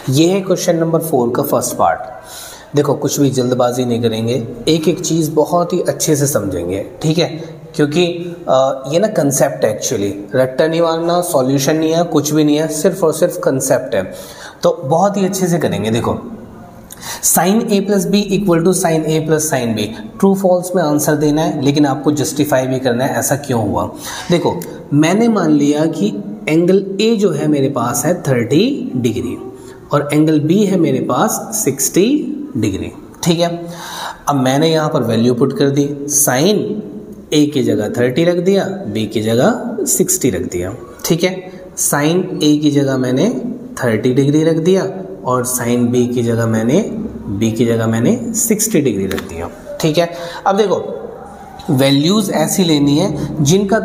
ये है question number 4 का फर्स्ट पार्ट। देखो कुछ भी जल्दबाजी नहीं करेंगे, एक एक चीज़ बहुत ही अच्छे से समझेंगे, ठीक है, क्योंकि ये ना कंसेप्ट है एक्चुअली, रट्टा नहीं मारना, सॉल्यूशन नहीं है, कुछ भी नहीं है, सिर्फ और सिर्फ कंसेप्ट है, तो बहुत ही अच्छे से करेंगे। देखो sine A plus B equal to sine A plus sine B, true false में आंसर देना है, लेकिन आपको जस्टिफाई भी करना है ऐसा क्यों हुआ। देखो मैंने मान लिया कि एंगल ए जो है मेरे पास है 30 डिग्री और एंगल बी है मेरे पास 60 डिग्री, ठीक है। अब मैंने यहाँ पर वैल्यू पुट कर दी, साइन ए की जगह 30 रख दिया, बी की जगह 60 रख दिया, ठीक है। साइन ए की जगह मैंने 30 डिग्री रख दिया और साइन बी की जगह मैंने 60 डिग्री रख दिया, ठीक है। अब देखो वैल्यूज़ ऐसी लेनी है जिनकी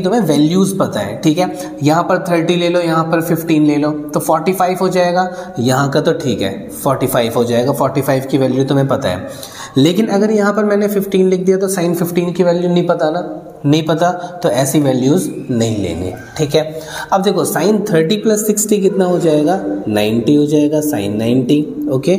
तुम्हें वैल्यूज़ पता है, ठीक है। यहाँ पर 30 ले लो, यहाँ पर 15 ले लो तो 45 हो जाएगा, यहाँ का तो ठीक है 45 हो जाएगा, 45 की वैल्यू तुम्हें पता है। लेकिन अगर यहाँ पर मैंने 15 लिख दिया तो साइन 15 की वैल्यू नहीं पता ना, नहीं पता, तो ऐसी वैल्यूज़ नहीं लेंगे, ठीक है। अब देखो साइन 30 प्लस 60 कितना हो जाएगा, 90 हो जाएगा, साइन 90, ओके।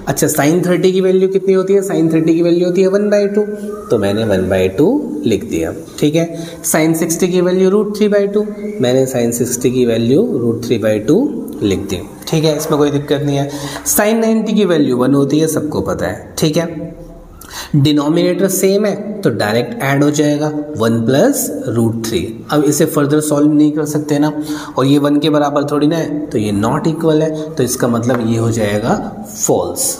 अच्छा साइन 30 की वैल्यू कितनी होती है, साइन 30 की वैल्यू होती है 1/2, तो मैंने 1/2 लिख दिया, ठीक है। साइन 60 की वैल्यू √3/2, मैंने साइन 60 की वैल्यू √3/2 लिख दी, ठीक है, इसमें कोई दिक्कत नहीं है। साइन 90 की वैल्यू 1 होती है, सबको पता है, ठीक है। डिनोमिनेटर सेम है तो डायरेक्ट ऐड हो जाएगा 1 प्लस √3। अब इसे फर्दर सॉल्व नहीं कर सकते ना, और ये 1 के बराबर थोड़ी ना है, तो ये नॉट इक्वल है, तो इसका मतलब ये हो जाएगा फॉल्स,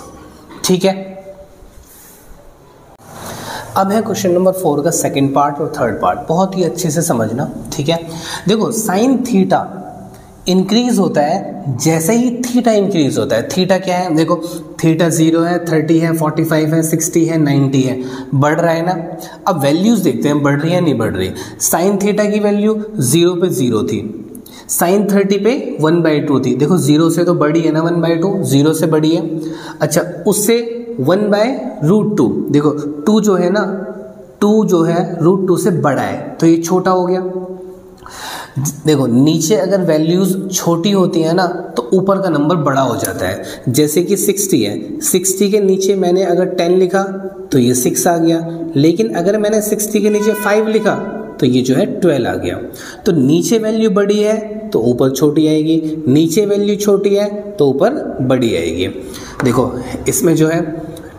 ठीक है। अब है क्वेश्चन नंबर 4 का सेकंड पार्ट और थर्ड पार्ट, बहुत ही अच्छे से समझना, ठीक है। देखो साइन थीटा इंक्रीज होता है जैसे ही थीटा इंक्रीज होता है। थीटा क्या है, देखो थीटा 0 है, 30 है, 45 है, 60 है, 90 है, बढ़ रहा है ना। अब वैल्यूज देखते हैं बढ़ रही है नहीं बढ़ रही। साइन थीटा की वैल्यू 0 पे 0 थी, साइन 30 पे 1/2 थी, देखो 0 से तो बड़ी है ना 1/2, 0 से बड़ी है। अच्छा उससे 1/√2, देखो 2 जो है ना, 2 जो है √2 से बड़ा है, तो ये छोटा हो गया। देखो नीचे अगर वैल्यूज छोटी होती है ना तो ऊपर का नंबर बड़ा हो जाता है, जैसे कि 60 है, 60 के नीचे मैंने अगर 10 लिखा तो ये 6 आ गया, लेकिन अगर मैंने 60 के नीचे 5 लिखा तो ये जो है 12 आ गया। तो नीचे वैल्यू बड़ी है तो ऊपर छोटी आएगी, नीचे वैल्यू छोटी है तो ऊपर बड़ी आएगी। देखो इसमें जो है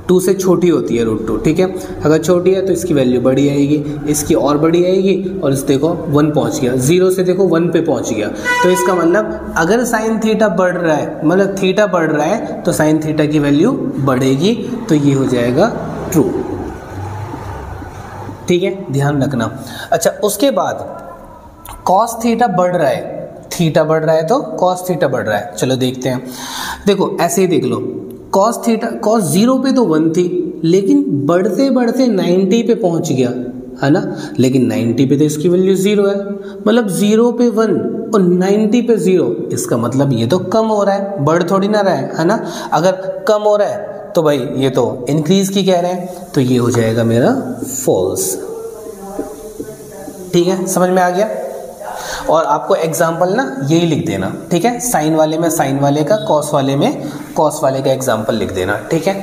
2 से छोटी होती है √2, ठीक है। अगर छोटी है तो इसकी वैल्यू बड़ी आएगी, इसकी और बड़ी आएगी, और इस देखो 1 पहुंच गया, 0 से देखो 1 पे पहुंच गया। तो इसका मतलब अगर साइन थीटा बढ़ रहा है, मतलब थीटा बढ़ रहा है तो साइन थीटा की वैल्यू बढ़ेगी, तो ये हो जाएगा ट्रू, ठीक है, ध्यान रखना। अच्छा उसके बाद कॉस थीटा बढ़ रहा है, थीटा बढ़ रहा है तो कॉस थीटा बढ़ रहा है, चलो देखते हैं। देखो ऐसे ही देख लो, कॉस थीटा, कॉस 0 पे तो 1 थी, लेकिन बढ़ते बढ़ते 90 पे पहुंच गया, है ना, लेकिन 90 पे तो इसकी वैल्यू 0 है, मतलब 0 पे 1 और 90 पे 0, इसका मतलब ये तो कम हो रहा है, बढ़ थोड़ी ना रहा है ना। अगर कम हो रहा है तो भाई ये तो इंक्रीज की कह रहे हैं, तो ये हो जाएगा मेरा फॉल्स, ठीक है, समझ में आ गया। और आपको एग्जाम्पल ना यही लिख देना, ठीक है, साइन वाले में साइन वाले का, कॉस वाले में कॉस वाले का एग्जाम्पल लिख देना, ठीक है।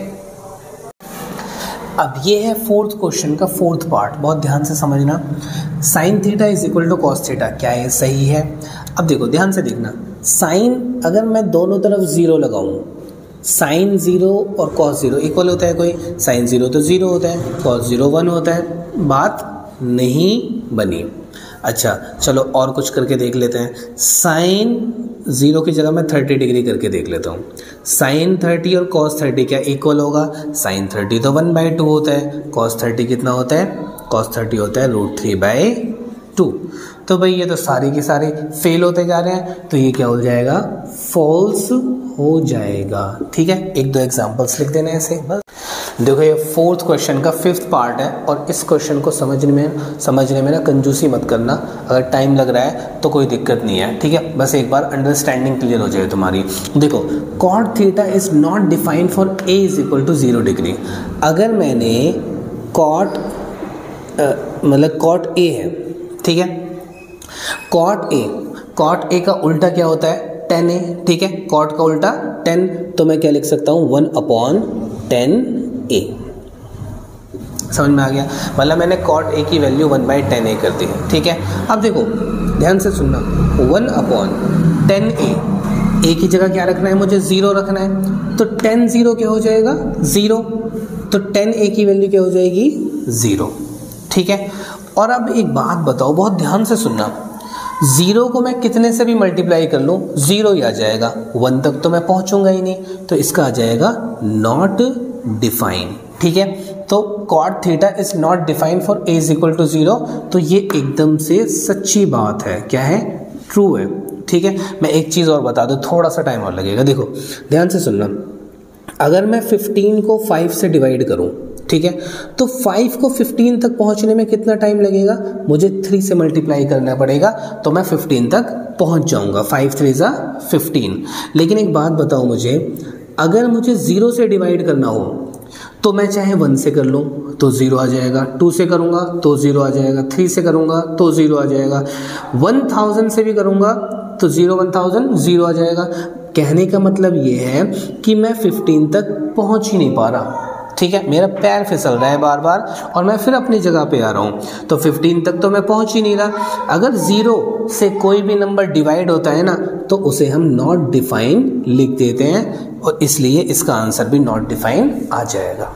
अब ये है 4th क्वेश्चन का 4th पार्ट, बहुत ध्यान से समझना। Sine theta is equal to cos theta, क्या ये सही है। अब देखो ध्यान से देखना, साइन अगर मैं दोनों तरफ 0 लगाऊं, साइन 0 और कॉस 0 इक्वल होता है कोई, साइन 0 तो 0 होता है, कॉस 0 1 होता है, बात नहीं बनी। अच्छा चलो और कुछ करके देख लेते हैं। साइन 0 की जगह मैं 30 डिग्री करके देख लेता हूँ। साइन 30 और कॉस 30 क्या इक्वल होगा, साइन 30 तो 1/2 होता है, कॉस 30 कितना होता है, कॉस 30 होता है √3/2। तो भाई ये तो सारे के सारे फेल होते जा रहे हैं, तो ये क्या हो जाएगा, फॉल्स हो जाएगा, ठीक है। 1-2 एग्जाम्पल्स लिख देना ऐसे बस। देखो ये 4th क्वेश्चन का 5th पार्ट है, और इस क्वेश्चन को समझने में ना कंजूसी मत करना, अगर टाइम लग रहा है तो कोई दिक्कत नहीं है, ठीक है, बस एक बार अंडरस्टैंडिंग क्लियर हो जाए तुम्हारी। देखो cot theta is not defined for A is equal to 0 degree. अगर मैंने कॉट मतलब कॉट ए है, ठीक है, कॉट ए का उल्टा क्या होता है, 10a, ठीक है, कॉट का उल्टा 10, तो मैं क्या लिख सकता हूँ 1/10a। समझ में आ गया? मतलब मैंने कॉट a की वैल्यू 1/10a कर दी है, ठीक है। अब देखो ध्यान से सुनना, 1/10a, a की जगह क्या रखना है मुझे, 0 रखना है, तो 10 0 क्या हो जाएगा 0, तो 10a की वैल्यू क्या हो जाएगी 0, ठीक है। और अब एक बात बताओ, बहुत ध्यान से सुनना, 0 को मैं कितने से भी मल्टीप्लाई कर लूँ 0 ही आ जाएगा, 1 तक तो मैं पहुँचूंगा ही नहीं, तो इसका आ जाएगा नॉट डिफाइन, ठीक है। तो cot theta is not defined for a is equal to 0, तो ये एकदम से सच्ची बात है, क्या है, ट्रू है, ठीक है। मैं एक चीज़ और बता दूँ, थोड़ा सा टाइम और लगेगा, देखो ध्यान से सुनना, अगर मैं 15 को 5 से डिवाइड करूँ, ठीक है, तो 5 को 15 तक पहुंचने में कितना टाइम लगेगा, मुझे 3 से मल्टीप्लाई करना पड़ेगा, तो मैं 15 तक पहुंच जाऊंगा, 5 3 ज़ा 15। लेकिन एक बात बताओ मुझे, अगर मुझे 0 से डिवाइड करना हो तो मैं चाहे 1 से कर लूँ तो 0 आ जाएगा, 2 से करूँगा तो 0 आ जाएगा, 3 से करूँगा तो 0 आ जाएगा, 1000 से भी करूँगा तो 1000 0 आ जाएगा। कहने का मतलब ये है कि मैं 15 तक पहुँच ही नहीं पा रहा, ठीक है, मेरा पैर फिसल रहा है बार बार और मैं फिर अपनी जगह पे आ रहा हूँ, तो 15 तक तो मैं पहुँच ही नहीं रहा। अगर 0 से कोई भी नंबर डिवाइड होता है ना, तो उसे हम नॉट डिफाइन लिख देते हैं, और इसलिए इसका आंसर भी नॉट डिफाइन आ जाएगा।